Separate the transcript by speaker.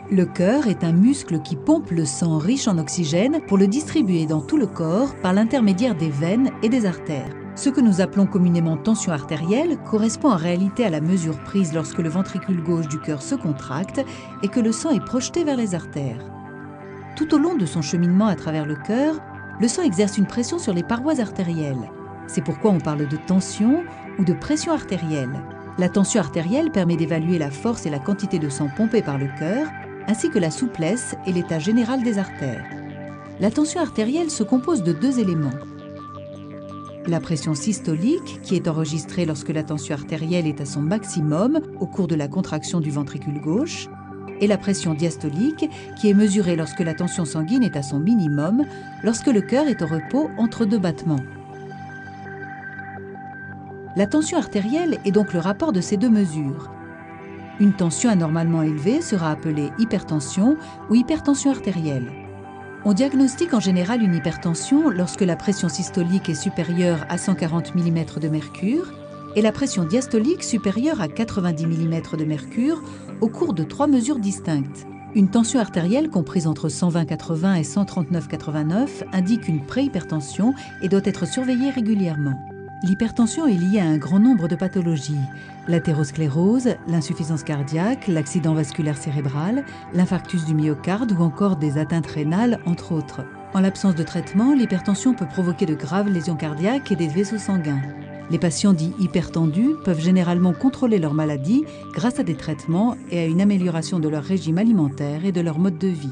Speaker 1: Le cœur est un muscle qui pompe le sang riche en oxygène pour le distribuer dans tout le corps par l'intermédiaire des veines et des artères. Ce que nous appelons communément tension artérielle correspond en réalité à la mesure prise lorsque le ventricule gauche du cœur se contracte et que le sang est projeté vers les artères. Tout au long de son cheminement à travers le cœur, le sang exerce une pression sur les parois artérielles. C'est pourquoi on parle de tension ou de pression artérielle. La tension artérielle permet d'évaluer la force et la quantité de sang pompé par le cœur, ainsi que la souplesse et l'état général des artères. La tension artérielle se compose de deux éléments. La pression systolique, qui est enregistrée lorsque la tension artérielle est à son maximum au cours de la contraction du ventricule gauche, et la pression diastolique, qui est mesurée lorsque la tension sanguine est à son minimum, lorsque le cœur est au repos entre deux battements. La tension artérielle est donc le rapport de ces deux mesures. Une tension anormalement élevée sera appelée hypertension ou hypertension artérielle. On diagnostique en général une hypertension lorsque la pression systolique est supérieure à 140 mm de mercure et la pression diastolique supérieure à 90 mm de mercure au cours de 3 mesures distinctes. Une tension artérielle comprise entre 120/80 et 139/89 indique une préhypertension et doit être surveillée régulièrement. L'hypertension est liée à un grand nombre de pathologies, l'athérosclérose, l'insuffisance cardiaque, l'accident vasculaire cérébral, l'infarctus du myocarde ou encore des atteintes rénales, entre autres. En l'absence de traitement, l'hypertension peut provoquer de graves lésions cardiaques et des vaisseaux sanguins. Les patients dits hypertendus peuvent généralement contrôler leur maladie grâce à des traitements et à une amélioration de leur régime alimentaire et de leur mode de vie.